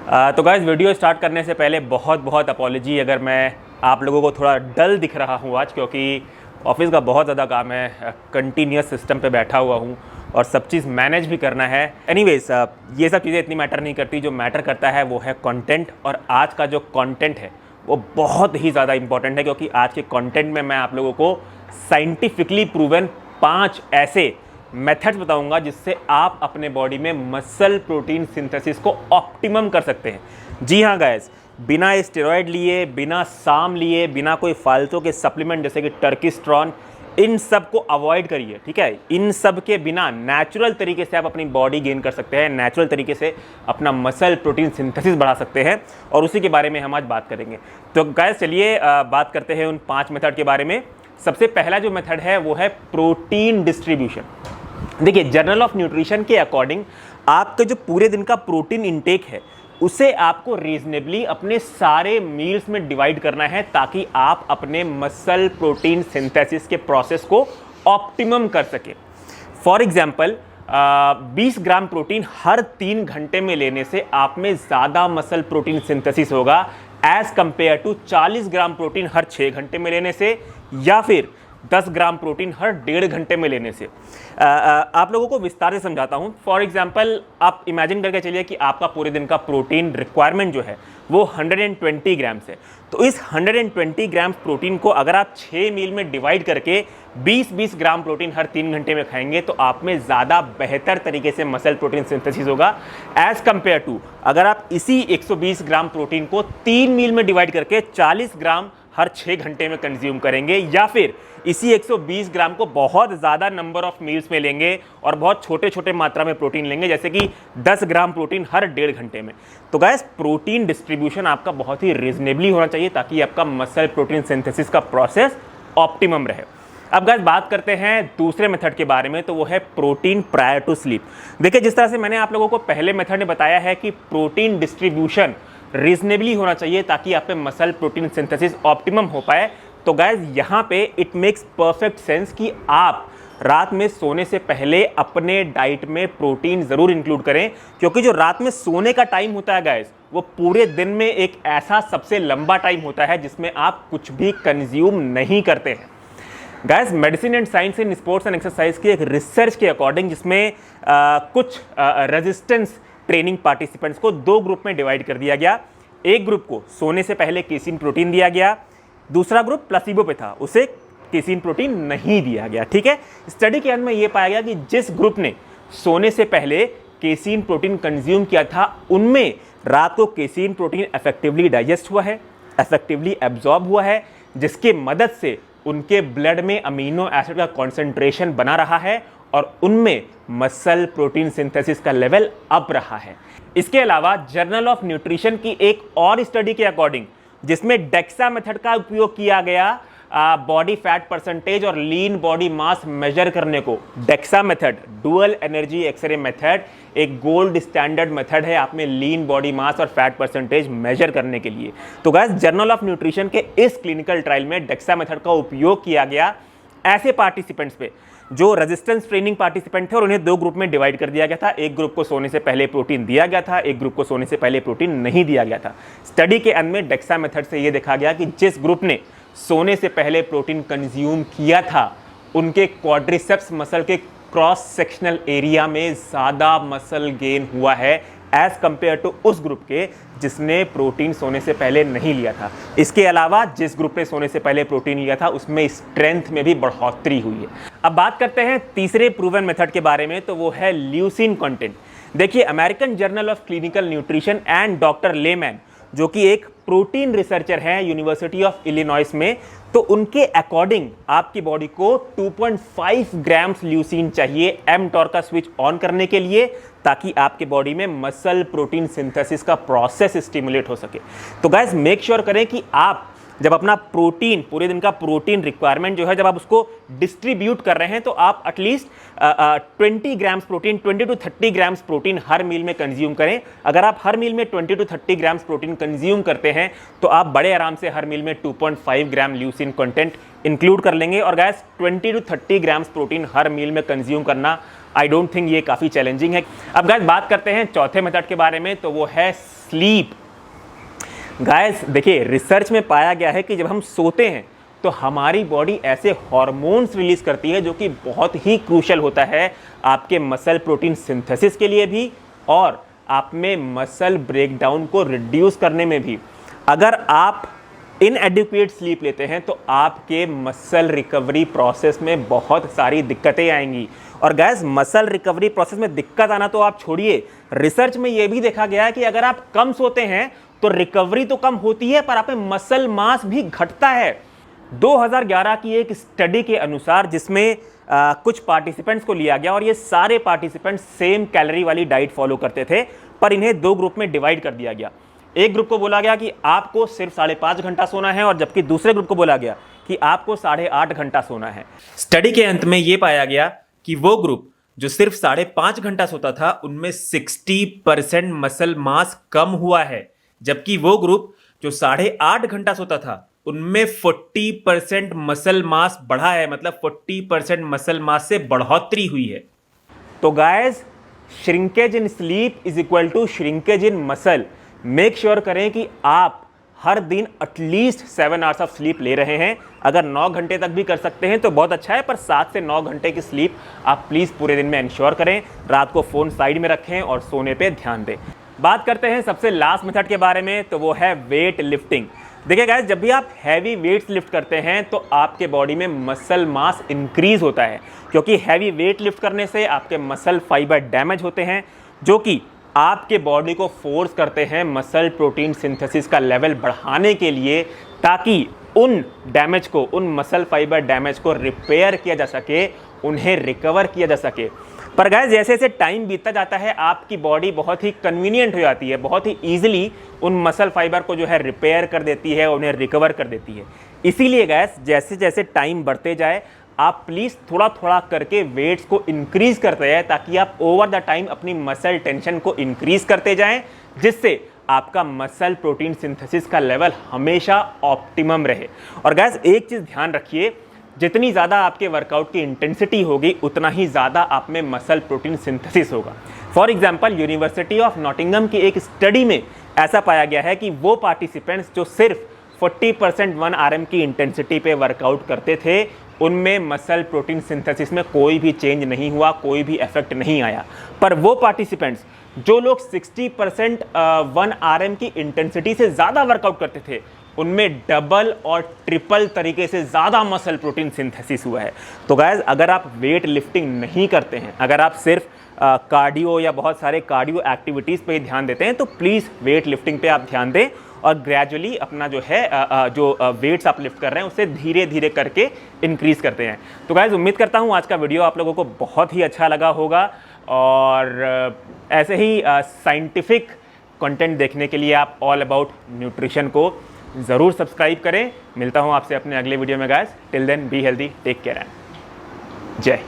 तो guys video start करने से पहले बहुत बहुत अपॉलॉजी अगर मैं आप लोगों को थोड़ा डल दिख रहा हूँ आज, क्योंकि ऑफिस का बहुत ज़्यादा काम है, कंटिन्यूस सिस्टम पे बैठा हुआ हूँ और सब चीज़ मैनेज भी करना है। एनीवेज ये सब चीज़ें इतनी मैटर नहीं करती, जो मैटर करता है वो है कंटेंट। और आज का जो कंटेंट है वो बहुत ही ज़्यादा इंपॉर्टेंट है, क्योंकि आज के कंटेंट में मैं आप लोगों को साइंटिफिकली प्रूवन 5 ऐसे मेथड्स बताऊंगा जिससे आप अपने बॉडी में मसल प्रोटीन सिंथेसिस को ऑप्टिमम कर सकते हैं। जी हाँ गाइस, बिना स्टेरॉयड लिए, बिना साम लिए, बिना कोई फालतू के सप्लीमेंट जैसे कि टर्किस्ट्रॉन, इन सब को अवॉइड करिए, ठीक है। इन सब के बिना नेचुरल तरीके से आप अपनी बॉडी गेन कर सकते हैं, नेचुरल तरीके से अपना मसल प्रोटीन सिंथेसिस बढ़ा सकते हैं, और उसी के बारे में हम आज बात करेंगे। तो गाइस चलिए बात करते हैं उन 5 मेथड के बारे में। सबसे पहला जो मेथड है वो है प्रोटीन डिस्ट्रीब्यूशन। देखिए, जर्नल ऑफ न्यूट्रिशन के अकॉर्डिंग आपका जो पूरे दिन का प्रोटीन इंटेक है उसे आपको रीजनेबली अपने सारे मील्स में डिवाइड करना है, ताकि आप अपने मसल प्रोटीन सिंथेसिस के प्रोसेस को ऑप्टिमम कर सके। फॉर एग्जांपल 20 ग्राम प्रोटीन हर 3 घंटे में लेने से आप में ज़्यादा मसल प्रोटीन सिंथेसिस होगा as compare to 40 gram protein हर 6 घंटे में लेने से, या फिर 10 ग्राम प्रोटीन हर 1.5 घंटे में लेने से। आप लोगों को विस्तार से समझाता हूँ। फॉर एग्जांपल आप इमेजिन करके चलिए कि आपका पूरे दिन का प्रोटीन रिक्वायरमेंट जो है वो 120 ग्राम्स है। तो इस 120 ग्राम्स प्रोटीन को अगर आप 6 मील में डिवाइड करके 20-20 ग्राम प्रोटीन हर 3 घंटे में खाएंगे तो आप में ज़्यादा बेहतर तरीके से मसल प्रोटीन सिंथेसिस होगा एज कंपेयर टू अगर आप इसी 120 ग्राम प्रोटीन को 3 मील में डिवाइड करके 40 ग्राम हर 6 घंटे में कंज्यूम करेंगे, या फिर इसी 120 ग्राम को बहुत ज़्यादा नंबर ऑफ मील्स में लेंगे और बहुत छोटे छोटे मात्रा में प्रोटीन लेंगे, जैसे कि 10 ग्राम प्रोटीन हर 1.5 घंटे में। तो गाइस, प्रोटीन डिस्ट्रीब्यूशन आपका बहुत ही रीजनेबली होना चाहिए ताकि आपका मसल प्रोटीन सिंथेसिस का प्रोसेस ऑप्टिमम रहे। अब गाइस बात करते हैं दूसरे मेथड के बारे में, तो वो है प्रोटीन प्रायर टू स्लीप। देखिए, जिस तरह से मैंने आप लोगों को पहले मेथड में बताया है कि प्रोटीन डिस्ट्रीब्यूशन रीजनेबली होना चाहिए ताकि आप पे मसल प्रोटीन सिंथेसिस ऑप्टिमम हो पाए, तो गाइस यहाँ पे इट मेक्स परफेक्ट सेंस कि आप रात में सोने से पहले अपने डाइट में प्रोटीन ज़रूर इंक्लूड करें, क्योंकि जो रात में सोने का टाइम होता है गाइस, वो पूरे दिन में एक ऐसा सबसे लंबा टाइम होता है जिसमें आप कुछ भी कंज्यूम नहीं करते हैं। Guys, medicine and science in sports and exercise की एक रिसर्च के अकॉर्डिंग, जिसमें कुछ रेजिस्टेंस ट्रेनिंग पार्टिसिपेंट्स को 2 ग्रुप में डिवाइड कर दिया गया। एक ग्रुप को सोने से पहले केसिन प्रोटीन दिया गया, दूसरा ग्रुप प्लेसिबो पे था, उसे केसिन प्रोटीन नहीं दिया गया, ठीक है। स्टडी के अंत में यह पाया गया कि जिस ग्रुप ने सोने से पहले केसिन प्रोटीन कंज्यूम किया था, उनमें रात को केसिन प्रोटीन इफेक्टिवली डाइजेस्ट हुआ है, इफेक्टिवली एब्जॉर्ब हुआ है, जिसके मदद से उनके ब्लड में अमीनो एसिड का कॉन्सेंट्रेशन बना रहा है और उनमें मसल प्रोटीन सिंथेसिस का लेवल अप रहा है। इसके अलावा जर्नल ऑफ न्यूट्रिशन की एक और स्टडी के अकॉर्डिंग, जिसमें डेक्सा मेथड का उपयोग किया गया बॉडी फैट परसेंटेज और लीन बॉडी मास मेजर करने को, DEXA method, dual energy x ray method, एक गोल्ड स्टैंडर्ड मेथड है आप में लीन बॉडी मास और फैट परसेंटेज मेजर करने के लिए। तो गाइस, जर्नल ऑफ न्यूट्रिशन के इस क्लिनिकल ट्रायल में डेक्सा मेथड का उपयोग किया गया ऐसे पार्टिसिपेंट्स पे जो रेजिस्टेंस ट्रेनिंग पार्टिसिपेंट थे, और उन्हें 2 ग्रुप में डिवाइड कर दिया गया था। एक ग्रुप को सोने से पहले प्रोटीन दिया गया था, एक ग्रुप को सोने से पहले प्रोटीन नहीं दिया गया था। स्टडी के अंत में डेक्सा मेथड से यह देखा गया कि जिस ग्रुप ने सोने से पहले प्रोटीन कंज्यूम किया था, उनके क्वाड्रिसेप्स मसल के क्रॉस सेक्शनल एरिया में ज़्यादा मसल गेन हुआ है एज कंपेयर टू उस ग्रुप के जिसने प्रोटीन सोने से पहले नहीं लिया था। इसके अलावा जिस ग्रुप ने सोने से पहले प्रोटीन लिया था, उसमें स्ट्रेंथ में भी बढ़ोतरी हुई है। अब बात करते हैं तीसरे प्रूवन मेथड के बारे में, तो वो है ल्यूसिन कंटेंट। देखिए, American journal of clinical nutrition and doctor layman, जो कि एक प्रोटीन रिसर्चर हैं यूनिवर्सिटी ऑफ इलिनॉइस में, तो उनके अकॉर्डिंग आपकी बॉडी को 2.5 ग्राम्स ल्यूसीन चाहिए mTOR का स्विच ऑन करने के लिए, ताकि आपके बॉडी में मसल प्रोटीन सिंथेसिस का प्रोसेस स्टिमुलेट हो सके। तो गाइस, मेक श्योर करें कि आप जब अपना प्रोटीन, पूरे दिन का प्रोटीन रिक्वायरमेंट जो है, जब आप उसको डिस्ट्रीब्यूट कर रहे हैं, तो आप at least 20 grams protein, 20 to 30 grams protein हर मील में कंज्यूम करें। अगर आप हर मील में 20 to 30 ग्राम्स प्रोटीन कंज्यूम करते हैं, तो आप बड़े आराम से हर मील में 2.5 ग्राम ल्यूसिन कंटेंट इंक्लूड कर लेंगे। और गाइस, 20 to 30 ग्राम्स प्रोटीन हर मील में कंज्यूम करना, आई डोंट थिंक ये काफ़ी चैलेंजिंग है। अब गाइस बात करते हैं चौथे मेथड के बारे में, तो वो है स्लीप। गाइस देखिए, रिसर्च में पाया गया है कि जब हम सोते हैं तो हमारी बॉडी ऐसे हार्मोन्स रिलीज करती है जो कि बहुत ही क्रूशियल होता है आपके मसल प्रोटीन सिंथेसिस के लिए भी और आप में मसल ब्रेकडाउन को रिड्यूस करने में भी। अगर आप इनएडिक्वेट स्लीप लेते हैं तो आपके मसल रिकवरी प्रोसेस में बहुत सारी दिक्कतें आएंगी। और गैस, मसल रिकवरी प्रोसेस में दिक्कत आना तो आप छोड़िए, रिसर्च में यह भी देखा गया है कि अगर आप कम सोते हैं तो रिकवरी तो कम होती है पर आप में मसल मास भी घटता है। 2011 की एक स्टडी के अनुसार जिसमें कुछ पार्टिसिपेंट्स को लिया गया और ये सारे पार्टिसिपेंट्स सेम कैलोरी वाली डाइट फॉलो करते थे, पर इन्हें दो ग्रुप में डिवाइड कर दिया गया। एक ग्रुप को बोला गया कि आपको सिर्फ 5.5 घंटा सोना है और जबकि दूसरे ग्रुप को बोला गया कि आपको 8.5 घंटा सोना है। स्टडी के अंत में यह पाया गया कि वो ग्रुप जो सिर्फ 5.5 घंटा सोता था उनमें 60% मसल मास कम हुआ है, जबकि वो ग्रुप जो 8.5 घंटा सोता था उनमें 40% मसल मास बढ़ा है, मतलब 40% मसल मास से बढ़ोतरी हुई है। तो guys, shrinkage in sleep is equal to shrinkage in muscle. Make sure करें कि आप हर दिन एटलीस्ट 7 आवर्स ऑफ स्लीप ले रहे हैं। अगर 9 घंटे तक भी कर सकते हैं तो बहुत अच्छा है, पर 7 से 9 घंटे की स्लीप आप प्लीज़ पूरे दिन में इंश्योर करें। रात को फ़ोन साइड में रखें और सोने पे ध्यान दें। बात करते हैं सबसे लास्ट मेथड के बारे में, तो वो है वेट लिफ्टिंग। देखिए गाइस, जब भी आप हैवी वेट्स लिफ्ट करते हैं तो आपके बॉडी में मसल मास इंक्रीज होता है, क्योंकि हैवी वेट लिफ्ट करने से आपके मसल फाइबर डैमेज होते हैं जो कि आपके बॉडी को फोर्स करते हैं मसल प्रोटीन सिंथेसिस का लेवल बढ़ाने के लिए, ताकि उन डैमेज को, उन मसल फाइबर डैमेज को रिपेयर किया जा सके, उन्हें रिकवर किया जा सके। पर गाइस, जैसे जैसे टाइम बीतता जाता है आपकी बॉडी बहुत ही कन्वीनियंट हो जाती है, बहुत ही ईजिली उन मसल फाइबर को जो है रिपेयर कर देती है, उन्हें रिकवर कर देती है। इसीलिए गाइस, जैसे जैसे टाइम बढ़ते जाए आप प्लीज़ थोड़ा थोड़ा करके वेट्स को इंक्रीज करते जाएं, ताकि आप ओवर द टाइम अपनी मसल टेंशन को इंक्रीज करते जाएं, जिससे आपका मसल प्रोटीन सिंथेसिस का लेवल हमेशा ऑप्टिमम रहे। और गाइस, एक चीज़ ध्यान रखिए, जितनी ज़्यादा आपके वर्कआउट की इंटेंसिटी होगी उतना ही ज़्यादा आप में मसल प्रोटीन सिंथेसिस होगा। For example, university of Nottingham की एक स्टडी में ऐसा पाया गया है कि वो पार्टिसिपेंट्स जो सिर्फ 40% 1 RM की इंटेंसिटी पे वर्कआउट करते थे उनमें मसल प्रोटीन सिंथेसिस में कोई भी चेंज नहीं हुआ, कोई भी इफेक्ट नहीं आया। पर वो पार्टिसिपेंट्स जो लोग 60% 1 RM की इंटेंसिटी से ज़्यादा वर्कआउट करते थे उनमें डबल और ट्रिपल तरीके से ज़्यादा मसल प्रोटीन सिंथेसिस हुआ है। तो गाइस, अगर आप वेट लिफ्टिंग नहीं करते हैं, अगर आप सिर्फ कार्डियो या बहुत सारे कार्डियो एक्टिविटीज़ पे ही ध्यान देते हैं, तो प्लीज़ वेट लिफ्टिंग पे आप ध्यान दें और ग्रेजुअली अपना जो है वेट्स आप लिफ्ट कर रहे हैं उसे धीरे धीरे करके इंक्रीज़ करते हैं। तो गाइस, उम्मीद करता हूँ आज का वीडियो आप लोगों को बहुत ही अच्छा लगा होगा और ऐसे ही साइंटिफिक कंटेंट देखने के लिए आप ऑल अबाउट न्यूट्रिशन को ज़रूर सब्सक्राइब करें। मिलता हूँ आपसे अपने अगले वीडियो में guys. Till then be healthy, take care and जय।